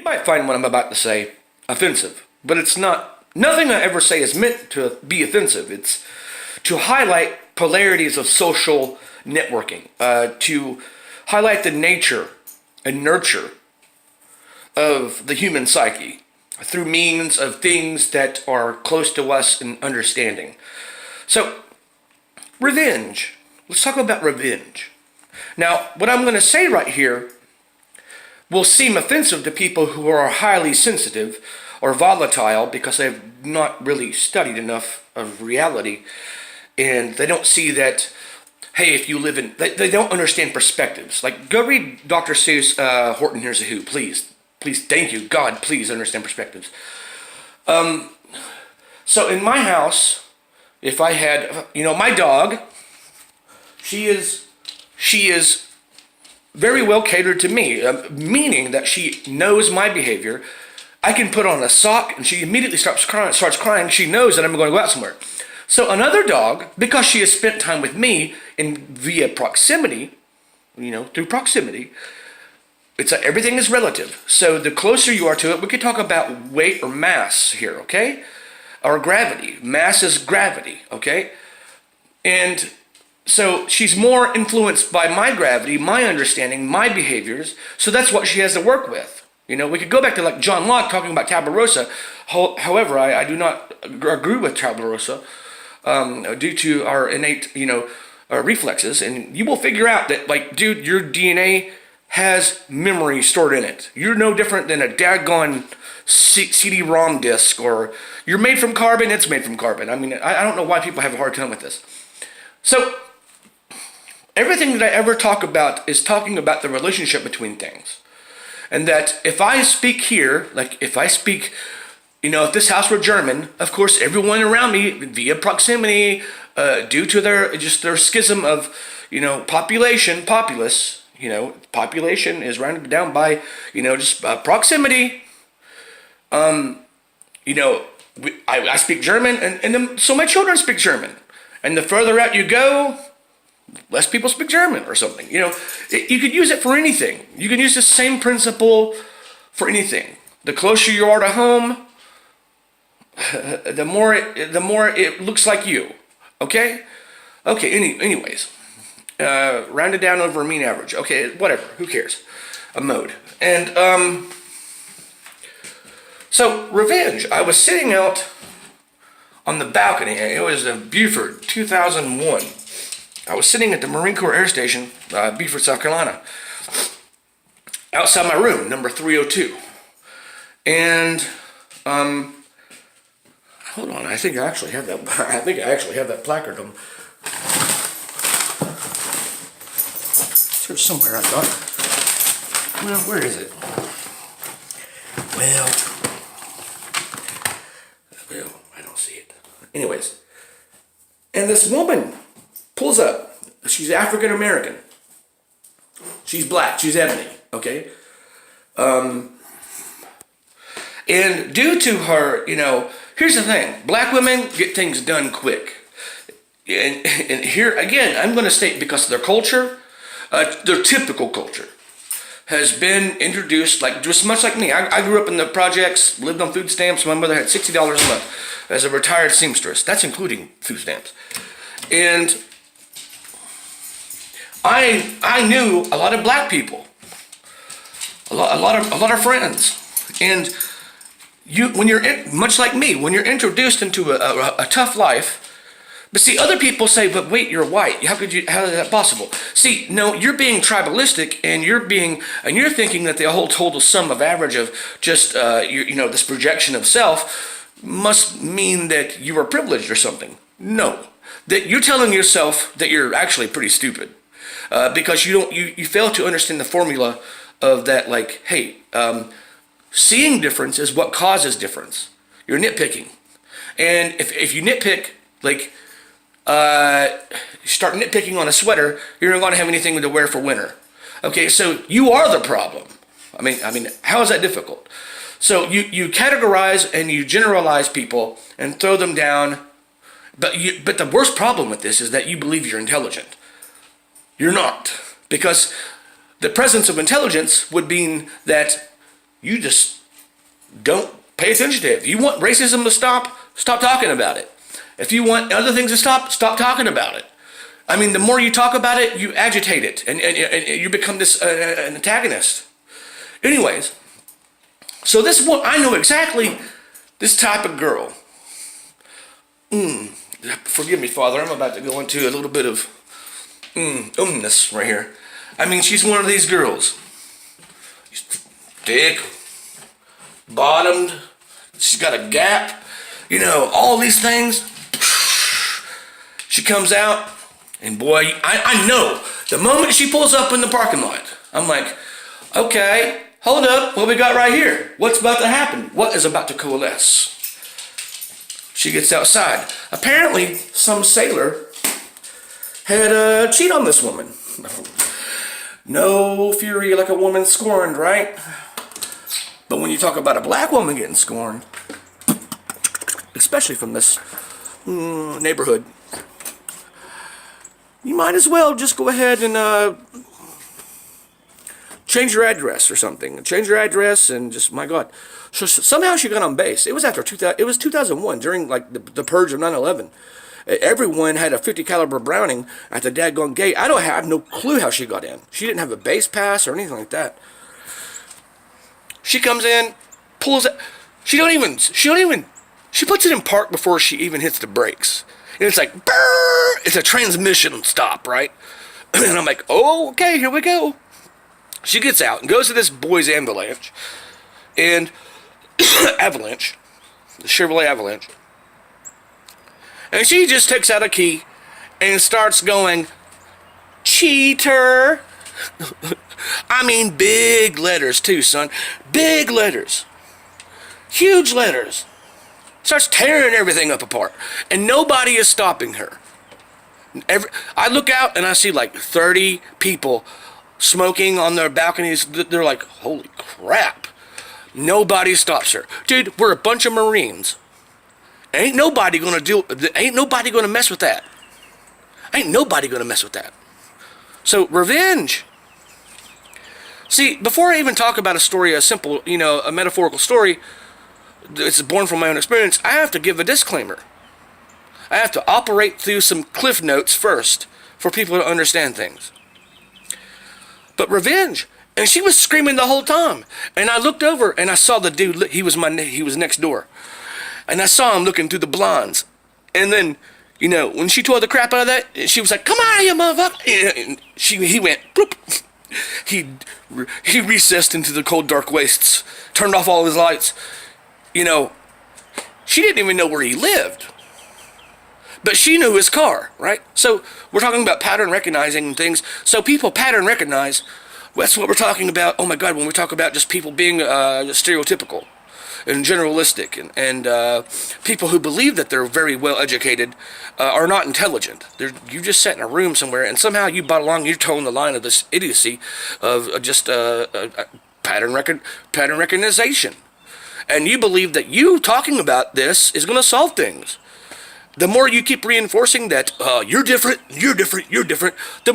You might find what I'm about to say offensive, but it's not. Nothing I ever say is meant to be offensive. It's to highlight polarities of social networking, to highlight the nature and nurture of the human psyche through means of things that are close to us in understanding. So, revenge. Let's talk about revenge. Now, what I'm going to say right here will seem offensive to people who are highly sensitive or volatile because they've not really studied enough of reality, and they don't see that, hey, if you live in, they don't understand perspectives. Like, go read Dr. Seuss, Horton Hears a Who, please. Please, thank you, God, please understand perspectives. So in my house, if I had, my dog, she is very well catered to me, meaning that she knows my behavior. I can put on a sock and she immediately starts crying. She knows that I'm going to go out somewhere. So another dog, because she has spent time with me via proximity, through proximity, everything is relative. So the closer you are to it, we could talk about weight or mass here, okay? Or gravity. Mass is gravity, okay? And so she's more influenced by my gravity, my understanding, my behaviors. So that's what she has to work with. We could go back to like John Locke talking about tabula rasa. However, I do not agree with tabula rasa due to our innate, reflexes. And you will figure out that, like, dude, your DNA has memory stored in it. You're no different than a daggone CD-ROM disc, or you're made from carbon, it's made from carbon. I mean, I don't know why people have a hard time with this. So, everything that I ever talk about is talking about the relationship between things. And that if I speak here, like if I speak, if this house were German, of course everyone around me, via proximity, due to their schism of, population is rounded down by, proximity. I speak German, and then, so my children speak German. And the further out you go, less people speak German or something. You could use it for anything. You can use the same principle for anything. The closer you are to home, the more it looks like you. Okay? Okay, anyways. Rounded down over a mean average. Okay, whatever. Who cares? A mode. And, so, revenge. I was sitting out on the balcony. It was in Beaufort, 2001. I was sitting at the Marine Corps Air Station, Beaufort, South Carolina, outside my room, number 302. And, hold on, I think I actually have that placard on. It's here somewhere, I thought. Well, where is it? Well, I don't see it. Anyways, and this woman pulls up. She's African American. She's black. She's ebony. Okay. And due to her, here's the thing: black women get things done quick. And here again, I'm going to state because of their culture, their typical culture has been introduced, like just much like me. I grew up in the projects, lived on food stamps. My mother had $60 a month as a retired seamstress. That's including food stamps. And I knew a lot of black people, a lot of friends, and when you're much like me, when you're introduced into a tough life. But see, other people say, but wait, you're white. How is that possible? See, no, you're being tribalistic, and you're thinking that the whole total sum of average of just, this projection of self must mean that you are privileged or something. No, that you're telling yourself that you're actually pretty stupid, because you fail to understand the formula of that, like, hey, seeing difference is what causes difference. You're nitpicking. And if you nitpick, like, start nitpicking on a sweater, you're not going to have anything to wear for winter. Okay, so you are the problem. I mean, how is that difficult? So you categorize and you generalize people and throw them down. But the worst problem with this is that you believe you're intelligent. You're not, because the presence of intelligence would mean that You just don't pay attention to it. If you want racism to stop, stop talking about it. If you want other things to stop, stop talking about it. I mean, the more you talk about it, you agitate it, and you become this an antagonist. Anyways, so this one, I know exactly this type of girl. Forgive me, Father, I'm about to go into a little bit of umness right here. I mean, she's one of these girls. She's thick, bottomed, she's got a gap, all these things. She comes out, and boy, I know, the moment she pulls up in the parking lot, I'm like, okay, hold up, what we got right here? What's about to happen? What is about to coalesce? She gets outside. Apparently, some sailor had cheated on this woman. No fury like a woman scorned, right? But when you talk about a black woman getting scorned, especially from this neighborhood, you might as well just go ahead and change your address or something. Change your address and just, my God. So somehow she got on base. It was after 2001, during like the purge of 9/11. Everyone had a 50 caliber Browning at the daggone gate. I have no clue how she got in. She didn't have a base pass or anything like that. She comes in, pulls it. She puts it in park before she even hits the brakes. And it's like, brrr, it's a transmission stop, right? And I'm like, oh, okay, here we go. She gets out and goes to this boy's Avalanche. And Avalanche, the Chevrolet Avalanche. And she just takes out a key and starts going, cheater. I mean, big letters too, son. Big letters. Huge letters. Starts tearing everything up apart. And nobody is stopping her. I look out and I see like 30 people smoking on their balconies. They're like, holy crap. Nobody stops her. Dude, we're a bunch of Marines. Ain't nobody gonna mess with that. Ain't nobody gonna mess with that. So, revenge. See, before I even talk about a story, a simple, a metaphorical story, it's born from my own experience, I have to give a disclaimer. I have to operate through some cliff notes first for people to understand things. But revenge. And she was screaming the whole time. And I looked over and I saw the dude, he was next door. And I saw him looking through the blinds. And then, when she tore the crap out of that, she was like, come on, you motherfucker. And he went, bloop. He recessed into the cold, dark wastes, turned off all his lights. She didn't even know where he lived. But she knew his car, right? So we're talking about pattern recognizing things. So people pattern recognize. That's what we're talking about. Oh my God, when we talk about just people being stereotypical and generalistic, and people who believe that they're very well educated are not intelligent. You just sat in a room somewhere and somehow you brought along, you're towing the line of this idiocy of just pattern recognition. And you believe that you talking about this is going to solve things. The more you keep reinforcing that you're different, the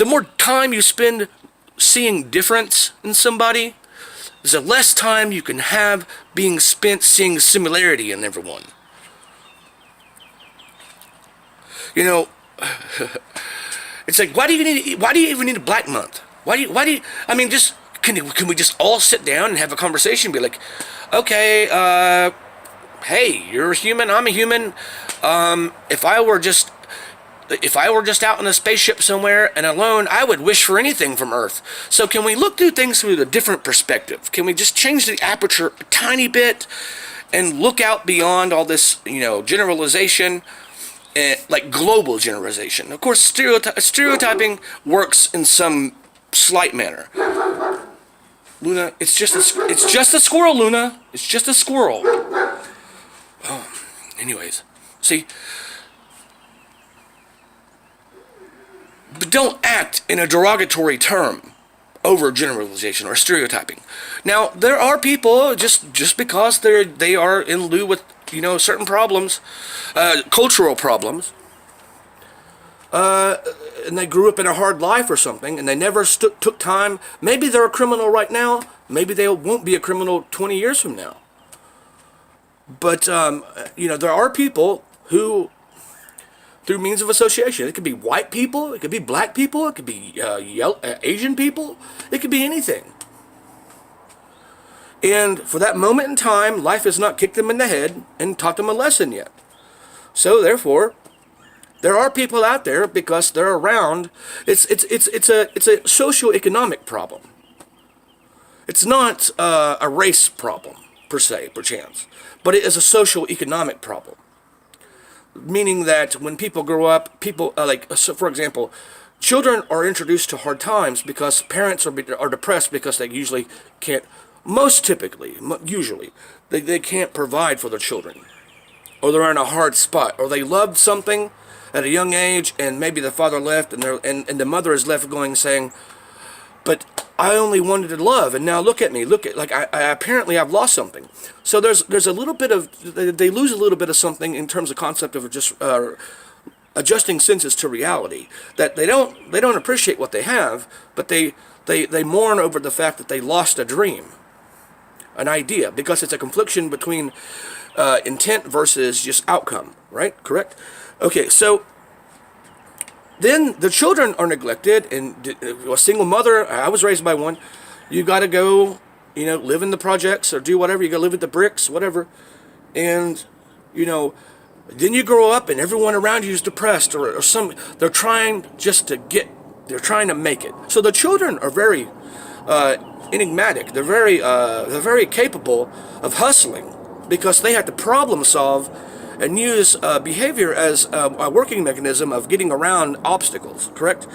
more time you spend seeing difference in somebody, the less time you can have being spent seeing similarity in everyone. It's like, why do you even need a Black Month? Why do you? I mean, just can we just all sit down and have a conversation and be like, okay, hey, you're a human, I'm a human. If I were just out in a spaceship somewhere and alone, I would wish for anything from Earth. So can we look through things through a different perspective? Can we just change the aperture a tiny bit and look out beyond all this, generalization, like global generalization? Of course, stereotyping works in some slight manner. Luna, it's just a squirrel, Luna. It's just a squirrel. Oh, anyways, see. But don't act in a derogatory term over generalization or stereotyping. Now, there are people just because they are in lieu with certain problems, cultural problems, and they grew up in a hard life or something, and they never took time. Maybe they're a criminal right now. Maybe they won't be a criminal 20 years from now. But, there are people who, through means of association, it could be white people, it could be black people, it could be Asian people, it could be anything. And for that moment in time, life has not kicked them in the head and taught them a lesson yet. So therefore, there are people out there because they're around. It's a socio-economic problem. It's not a race problem per se, perchance, but it is a social-economic problem. Meaning that when people grow up, people so for example, children are introduced to hard times because parents are depressed because they usually can't. Usually, they can't provide for their children, or they're in a hard spot, or they loved something at a young age, and maybe the father left, and the mother is left saying, "But I only wanted to love, and now look at me, apparently I've lost something." So there's a little bit of they lose a little bit of something in terms of concept of just adjusting senses to reality, that they don't appreciate what they have, but they mourn over the fact that they lost a dream. An idea, because it's a confliction between intent versus just outcome, right? Correct? Okay, so then the children are neglected, and a single mother, I was raised by one, you got to go, live in the projects or do whatever, you got to live with the bricks, whatever, and, then you grow up and everyone around you is depressed, or they're trying to make it. So the children are very enigmatic. They're very capable of hustling because they have to problem solve and use behavior as a working mechanism of getting around obstacles, correct?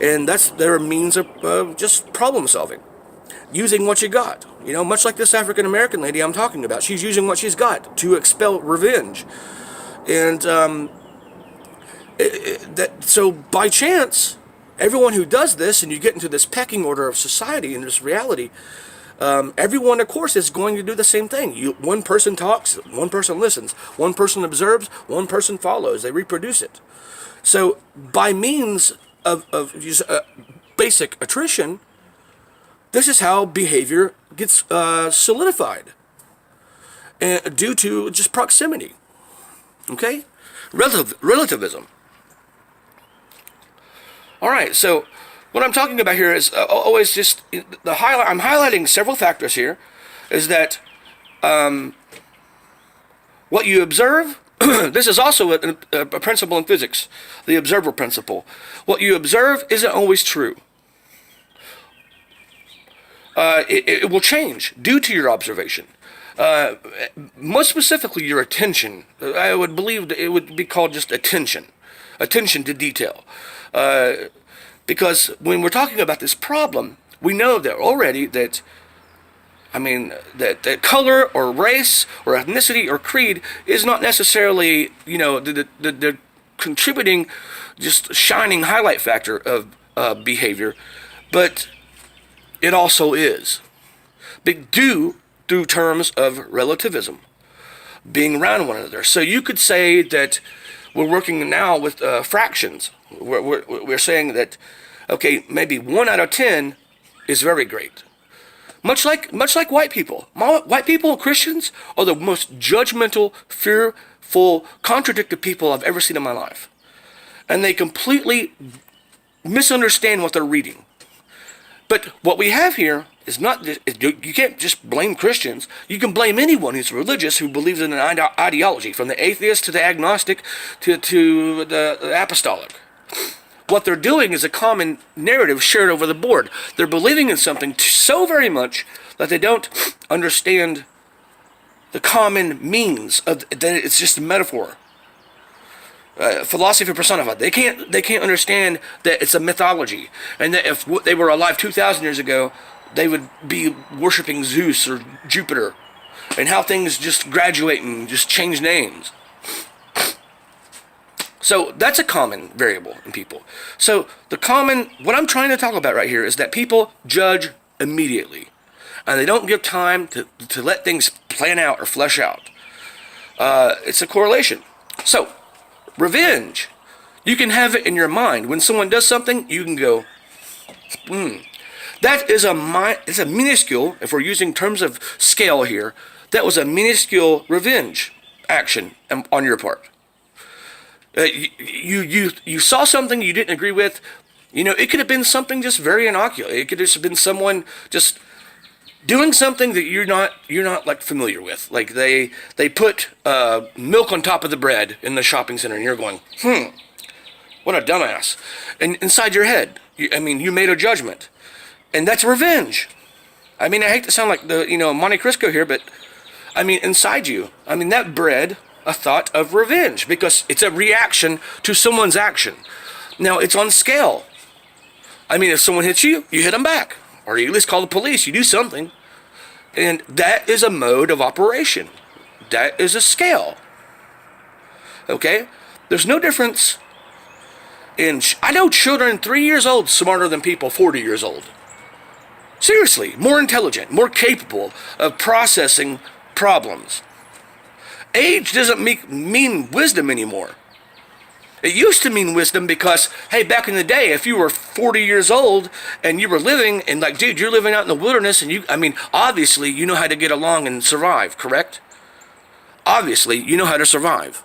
And that's their means of just problem solving, using what you got. Much like this African American lady I'm talking about, she's using what she's got to expel revenge, and so by chance, everyone who does this, and you get into this pecking order of society and this reality, everyone, of course, is going to do the same thing. One person talks, one person listens, one person observes, one person follows. They reproduce it. So by means of basic attrition, this is how behavior gets solidified, due to just proximity. Okay? Relativism. All right, so what I'm talking about here is always just I'm highlighting several factors here. Is that what you observe? This is also a principle in physics, the observer principle. What you observe isn't always true. It will change due to your observation. Most specifically, your attention. I would believe that it would be called just attention to detail. Because when we're talking about this problem, we know that already that color or race or ethnicity or creed is not necessarily, the contributing, just shining highlight factor of behavior, but it also is. Through terms of relativism, being around one another. So you could say that we're working now with fractions. We're saying that, okay, maybe 1 out of 10 is very great. Much like white people. White people, Christians, are the most judgmental, fearful, contradictive people I've ever seen in my life. And they completely misunderstand what they're reading. But what we have here is not, you can't just blame Christians. You can blame anyone who's religious, who believes in an ideology, from the atheist to the agnostic to the apostolic. What they're doing is a common narrative shared over the board. They're believing in something so very much that they don't understand the common means of that. It's just a metaphor. Philosophy personified. They can't understand that it's a mythology, and that if they were alive 2,000 years ago, they would be worshiping Zeus or Jupiter, and how things just graduate and just change names. So that's a common variable in people. So what I'm trying to talk about right here is that people judge immediately, and they don't give time to let things plan out or flesh out. It's a correlation. So, revenge. You can have it in your mind. When someone does something, you can go, That is it's a minuscule, if we're using terms of scale here, that was a minuscule revenge action on your part. You saw something you didn't agree with. It could have been something just very innocuous. It could have just been someone just doing something that you're not like familiar with. Like they put milk on top of the bread in the shopping center, and you're going, what a dumbass. And inside your head, you made a judgment, and that's revenge. I hate to sound like the Monte Cristo here, but inside you, that bred a thought of revenge because it's a reaction to someone's action. Now it's on scale. If someone hits you, you hit them back, or you at least call the police. You do something, and that is a mode of operation. That is a scale. Okay, there's no difference. I know children 3 years old smarter than people 40 years old. Seriously, more intelligent, more capable of processing problems. Age doesn't mean wisdom anymore. It used to mean wisdom because, hey, back in the day, if you were 40 years old and you were living, and like, dude, you're living out in the wilderness, and obviously you know how to get along and survive, correct? Obviously, you know how to survive.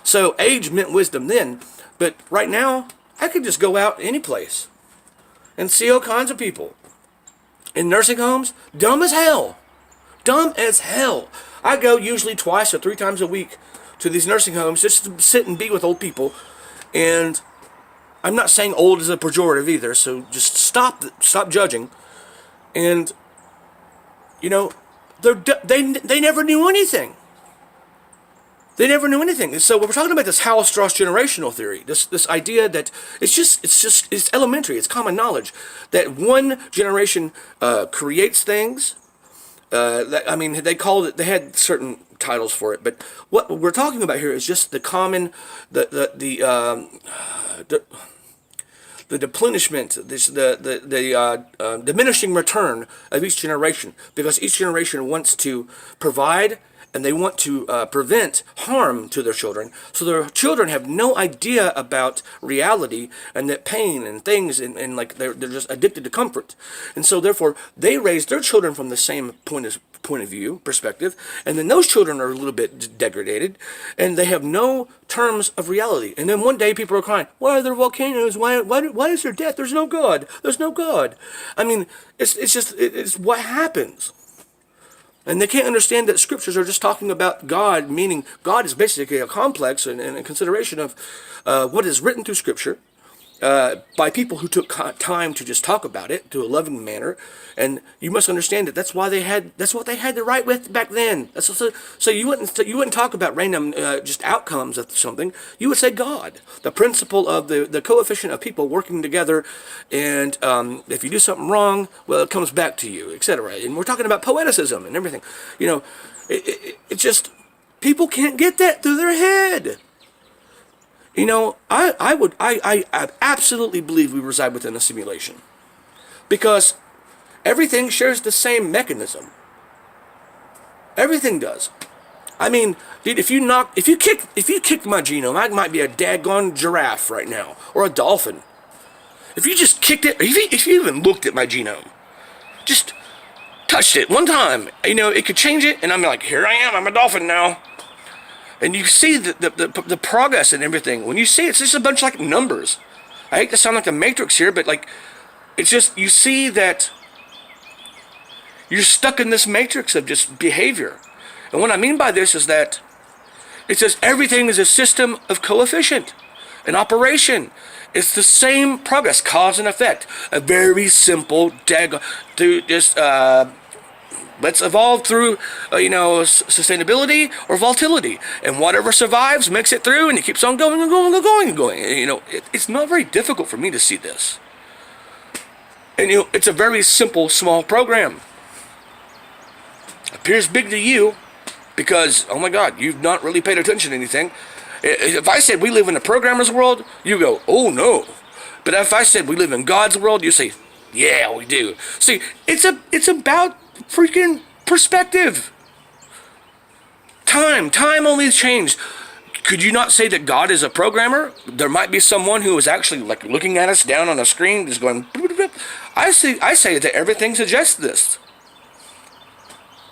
So age meant wisdom then, but right now, I could just go out any place and see all kinds of people. In nursing homes, dumb as hell. Dumb as hell. I go usually 2 or 3 times a week to these nursing homes just to sit and be with old people. And I'm not saying old is a pejorative either, so just stop judging. And, they never knew anything. They never knew anything. So we're talking about this Hal Strauss generational theory, this idea that it's elementary, it's common knowledge, that one generation creates things. They called it. They had certain titles for it, but what we're talking about here is just the common, the deplenishment, the diminishing return of each generation, because each generation wants to provide and they want to prevent harm to their children. So their children have no idea about reality and that pain and things, and like they're just addicted to comfort. And so therefore they raise their children from the same point of view, perspective, and then those children are a little bit degraded, and they have no terms of reality. And then one day people are crying, why are there volcanoes? Why is there death? There's no God. There's no God. It's what happens. And they can't understand that scriptures are just talking about God, meaning God is basically a complex and a consideration of what is written through scripture by people who took time to just talk about it to a loving manner. And you must understand that that's what they had to write with back then. So you wouldn't talk about random just outcomes of something. You would say God, the principle of the coefficient of people working together, and if you do something wrong, well, it comes back to you, etc. And we're talking about poeticism and everything. It just, people can't get that through their head. I absolutely believe we reside within a simulation, because everything shares the same mechanism. Everything does. Dude, if you kicked my genome, I might be a daggone giraffe right now, or a dolphin. If you just kicked it, if you even looked at my genome, just touched it one time, it could change it, and I'm like, here I am, I'm a dolphin now. And you see the progress and everything. When you see it's just a bunch of like numbers. I hate to sound like the Matrix here, but like, it's just, you see that you're stuck in this matrix of just behavior. And what I mean by this is that it says everything is a system of coefficient, an operation. It's the same progress, cause and effect. A very simple let's evolve through, sustainability or volatility, and whatever survives makes it through, and it keeps on going and going and going and going. It's not very difficult for me to see this, and it's a very simple, small program. Appears big to you, because oh my God, you've not really paid attention to anything. If I said we live in a programmer's world, you go, oh no. But if I said we live in God's world, you say, yeah, we do. See, it's about freaking perspective. Time only changed. Could you not say that God is a programmer? There might be someone who is actually like looking at us down on a screen, just going, I say that everything suggests this.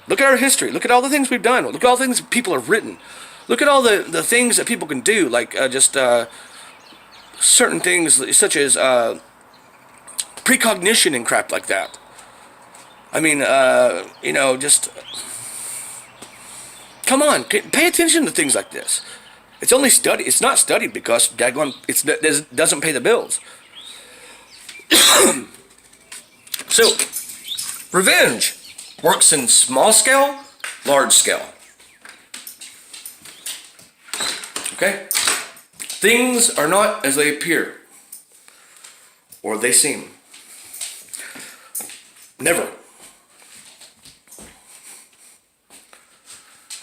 Look at our history. Look at all the things we've done. Look at all the things people have written. Look at all the things that people can do, like certain things such as precognition and crap like that. I mean, just come on, pay attention to things like this. It's only studied. It's not studied because daggone, it doesn't pay the bills. So, revenge works in small scale, large scale. Okay? Things are not as they appear or they seem. Never.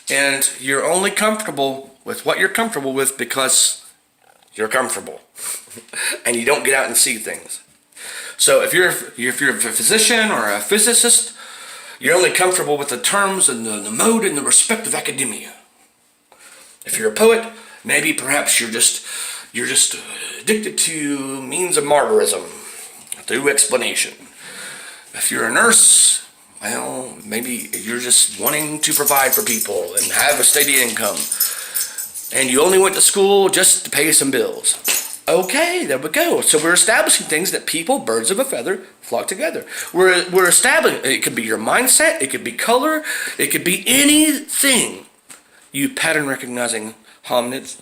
And you're only comfortable with what you're comfortable with because you're comfortable. And you don't get out and see things. So if you're a physician or a physicist, you're only comfortable with the terms and the mode and the respect of academia. If you're a poet, maybe perhaps you're just addicted to means of martyrism through explanation. If you're a nurse, well, maybe you're just wanting to provide for people and have a steady income. And you only went to school just to pay some bills. Okay, there we go. So we're establishing things that people, birds of a feather, flock together. We're establishing, it could be your mindset, it could be color, it could be anything. You pattern recognizing hominids.